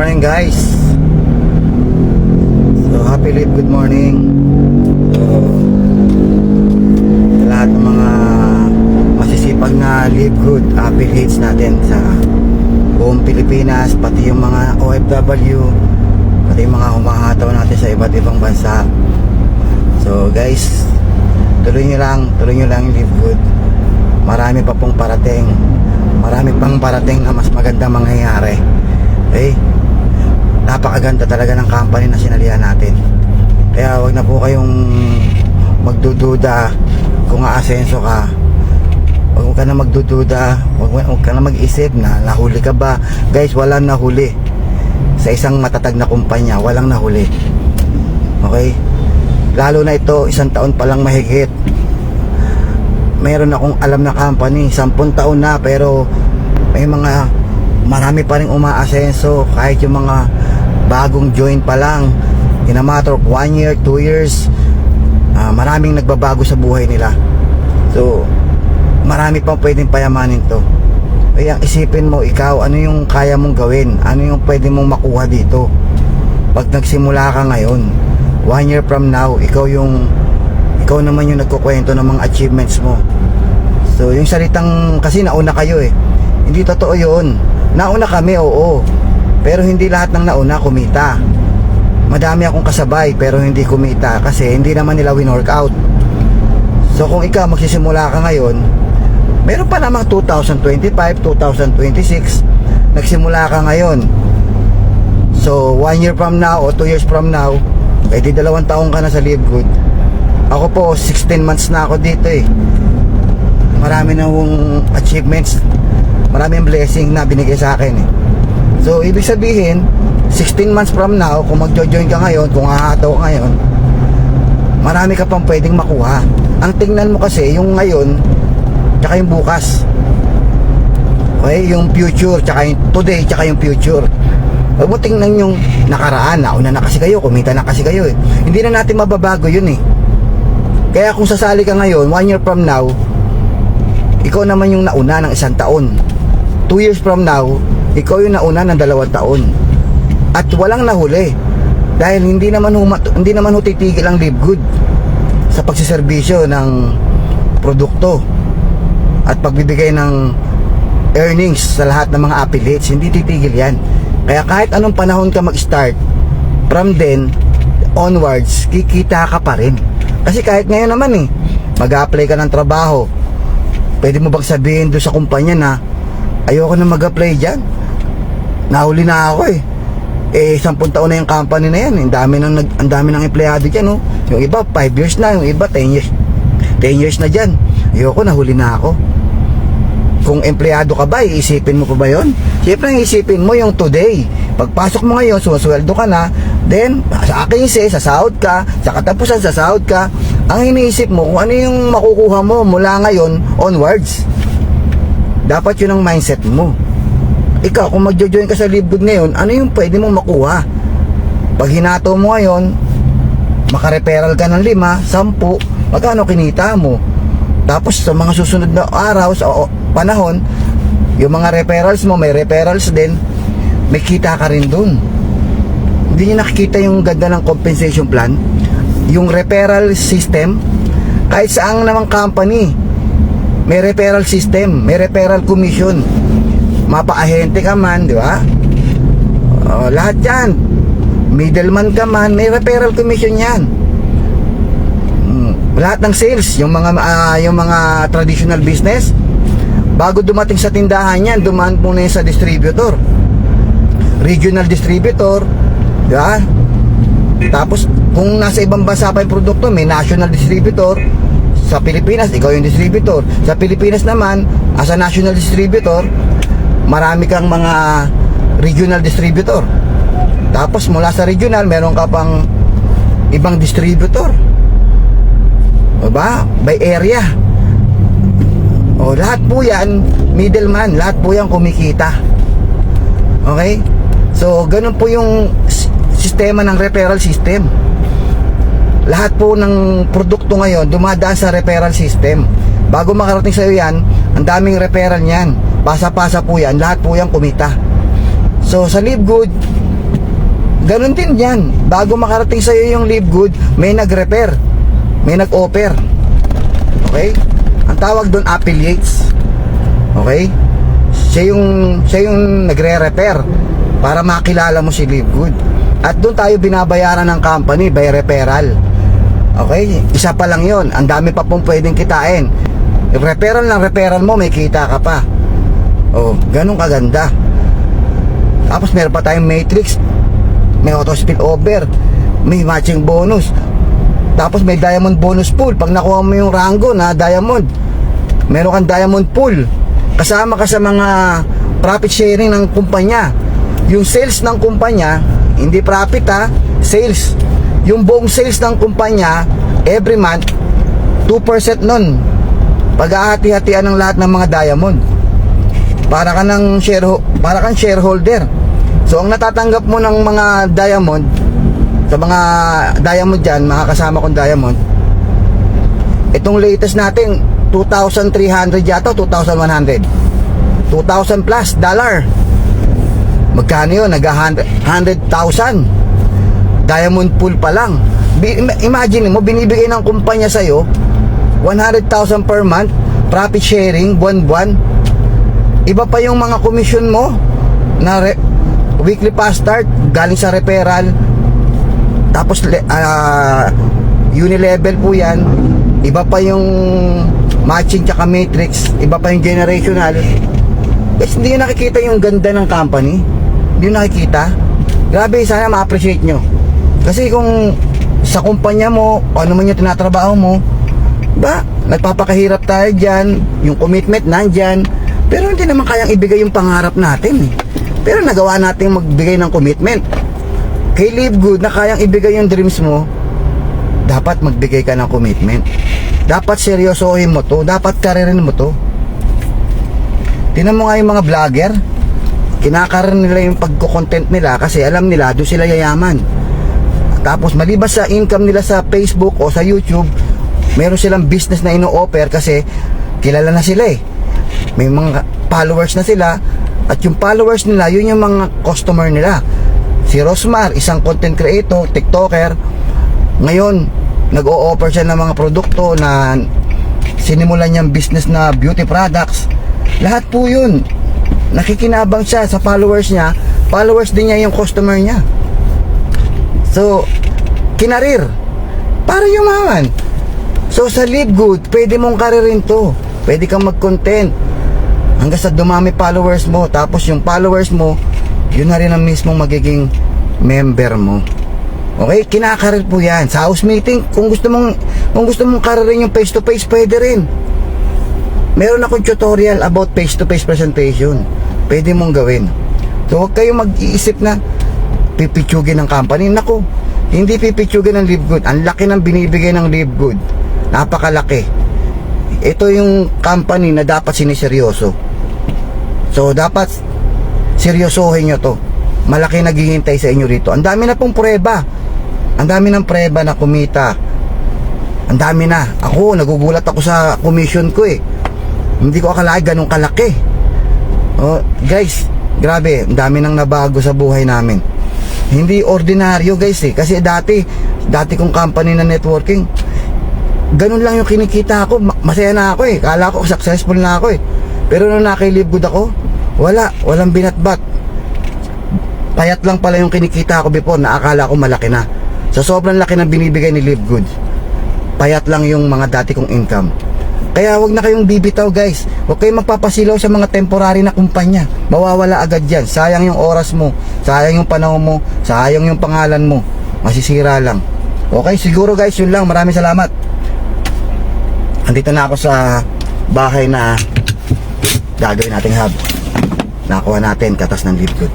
morning guys. So happy late good morning. So lahat ng mga masisipag na live good affiliates natin sa buong Pilipinas, pati yung mga OFW, pati yung mga humahataw natin sa iba't ibang bansa. So guys, tuloy nyo lang yung live good. Marami pa pong parating, marami pang parating na mas maganda mangyayari. Okay? Napakaganda talaga ng company na sinalihan natin. Kaya wag na po kayong magdududa kung aasenso ka. Wag ka na magdududa, wag ka na mag-isip na nahuli ka ba. Guys, walang nahuli sa isang matatag na kumpanya, walang nahuli. Okay? Lalo na ito, 1 taon pa lang mahigit. Meron akong alam na company, 10 taon na, pero may marami pa rin umaasenso. Kahit yung mga bagong join pa lang, in a matter of 1 year, 2 years, maraming nagbabago sa buhay nila. So marami pang pwedeng payamanin to. Kaya isipin mo, ikaw, ano yung kaya mong gawin, ano yung pwede mong makuha dito. Pag nagsimula ka ngayon, 1 year from now, ikaw naman yung nagkukwento ng mga achievements mo. So yung salitang, kasi nauna kayo hindi totoo yun. Nauna kami, oo, pero hindi lahat ng nauna kumita. Madami akong kasabay pero hindi kumita kasi hindi naman nila win-workout. So kung ikaw magsisimula ka ngayon, meron pa namang 2025, 2026, nagsimula ka ngayon. So 1 year from now o 2 years from now, di 2 taon ka na sa Live Good. Ako po 16 months na ako dito Marami na hong achievements, maraming blessing na binigay sa akin So ibig sabihin 16 months from now, kung magjo-join ka ngayon, kung hahataw ka ngayon, marami ka pang pwedeng makuha. Ang tingnan mo kasi yung ngayon tsaka yung bukas. Okay, yung future tsaka yung today tsaka yung future. Huwag mo tingnan yung nakaraan, nauna na kasi kayo, kumita na kasi kayo Hindi na natin mababago yun Kaya kung sasali ka ngayon, 1 year from now, ikaw naman yung nauna ng 1 taon. 2 years from now, ikaw yung nauna ng 2 taon. At walang nahuli. Dahil hindi naman titigil ang Live Good sa pagsiservisyo ng produkto at pagbibigay ng earnings sa lahat ng mga affiliates. Hindi titigil yan. Kaya kahit anong panahon ka mag-start, from then onwards, kikita ka pa rin. Kasi kahit ngayon naman mag-a-apply ka ng trabaho, pwede mo bang sabihin doon sa kumpanya na ayoko na mag-apply dyan, nahuli na ako 10 taon na yung company na yan, ang dami ng empleyado dyan Yung iba 5 years na, yung iba 10 years na dyan. Ayoko, nahuli na ako. Kung empleyado ka ba, iisipin mo pa ba yun? Siyempre iisipin mo yung today. Pagpasok mo ngayon, sumasweldo ka na, then sa 15, sasahod ka, sa katapusan sasahod ka. Ang iniisip mo kung ano yung makukuha mo mula ngayon onwards. Dapat yun ang mindset mo. Ikaw, kung magjo-join ka sa Live Good ngayon, ano yung pwede mong makuha? Pag hinato mo ngayon, makareferral ka ng 5, 10, magkano kinita mo? Tapos sa mga susunod na araw, sa panahon, yung mga referrals mo, may referrals din, may kita ka rin dun. Hindi nyo nakikita yung ganda ng compensation plan? Yung referral system, kahit saang namang company, may referral system, may referral commission. Mapa-ahente ka man, di ba? Lahat yan. Middleman ka man, may referral commission yan. Lahat ng sales, yung mga traditional business, bago dumating sa tindahan yan, dumaan muna yan sa distributor, regional distributor, di ba? Tapos kung nasa ibang bansa pa yung produkto, may national distributor. Sa Pilipinas, ikaw yung distributor. Sa Pilipinas naman, as a national distributor, marami kang mga regional distributor. Tapos mula sa regional, meron ka pang ibang distributor, diba? By area. Lahat po yan middleman, lahat po yan kumikita. Okay? So ganun po yung sistema ng referral system. Lahat po ng produkto ngayon dumadaan sa referral system. Bago makarating sa iyo yan, ang daming referral niyan. Pasa-pasa po yan, lahat po yan kumita. So sa Live Good, Ganun din yan. Bago makarating sa'yo yung Live Good, may nag-repair, may nag-offer. Okay? Ang tawag doon, affiliates. Okay? Siya yung nagre-repair para makilala mo si Live Good. At doon tayo binabayaran ng company by referral. Okay? Isa pa lang yon. Ang dami pa pong pwedeng kitain. Referral ng referral mo, may kita ka pa. Oh, ganun kaganda. Tapos meron pa tayong matrix, may auto spill over, may matching bonus. Tapos may diamond bonus pool. Pag nakuha mo yung rango na diamond, meron kang diamond pool. Kasama ka sa mga profit sharing ng kumpanya. Yung sales ng kumpanya, hindi profit ha, sales. Yung buong sales ng kumpanya, every month, 2% nun. Pag-ahati-hatian ng lahat ng mga diamond. Para kang shareholder. So ang natatanggap mo ng mga diamond, sa mga diamond dyan, mga kasama kong diamond, itong latest natin 2,300 yata, 2,100, 2,000 plus dollar. Magkano yun? 100,000 diamond pool pa lang. Imagine mo, binibigay ng kumpanya sa'yo 100,000 per month, profit sharing, buwan-buwan. Iba pa yung mga commission mo na weekly fast start, galing sa referral. Tapos unilevel po yan. Iba pa yung matching tsaka matrix. Iba pa yung generational. Guys, hindi nyo nakikita yung ganda ng company. Hindi nyo nakikita. Grabe, sana ma-appreciate nyo. Kasi kung sa kumpanya mo, ano man yung tinatrabaho mo, ba, nagpapakahirap tayo dyan. Yung commitment nandyan. Pero hindi naman kayang ibigay yung pangarap natin eh. Pero nagawa natin magbigay ng commitment. Kay Live Good na kayang ibigay yung dreams mo, dapat magbigay ka ng commitment. Dapat seryosohin mo to. Dapat karirin mo to. Tingnan mo nga yung mga vlogger, kinakaroon nila yung pagko-content nila kasi alam nila doon sila yayaman. Tapos malibas sa income nila sa Facebook o sa YouTube, meron silang business na ino-offer kasi kilala na sila eh. May mga followers na sila at yung followers nila, yun yung mga customer nila. Si Rosmar, isang content creator, TikToker, ngayon nag-o-offer siya ng mga produkto na sinimulan niyang business na beauty products. Lahat po yun nakikinabang siya sa followers niya. Followers din niya yung customer niya. So kinarir para yumaman. So sa Live Good, pwede mong karirin to. Pwede kang mag-content hanggang sa dumami followers mo. Tapos yung followers mo, yun na rin ang mismong magiging member mo. Okay? Kinakarir po yan. Sa house meeting, kung gusto mong karirin yung face to face, pwede rin. Meron akong tutorial about face to face presentation. Pwede mong gawin. So huwag kayong mag-iisip na pipitsugin ng company. Naku, hindi pipitsugin ng Live Good. Ang laki ng binibigay ng Live Good. Napakalaki. Ito yung company na dapat siniseryoso. So dapat seryosohin nyo to. Malaki naghihintay sa inyo rito. Ang dami na pong prueba. Ang dami ng prueba na kumita. Ang dami na. Ako, nagugulat ako sa commission ko eh. Hindi ko akalain ganun kalaki. Oh, guys, grabe, ang dami nang nabago sa buhay namin. Hindi ordinaryo guys eh. Kasi dati kong company na networking, ganun lang yung kinikita ko. Masaya na ako eh. Kala ko successful na ako eh. Pero nung naka-Live Good ako, walang binatbat. Payat lang pala yung kinikita ko before na akala ko malaki na. So sobrang laki na binibigay ni Live Good. Payat lang yung mga dati kong income. Kaya wag na kayong bibitaw guys. Huwag kayong magpapasilaw sa mga temporary na kumpanya. Mawawala agad yan. Sayang yung oras mo, sayang yung panahon mo, sayang yung pangalan mo. Masisira lang. Okay, siguro guys, yun lang. Maraming salamat. Andito na ako sa bahay na gagawin nating hub. Nakuha natin katas ng Live Good.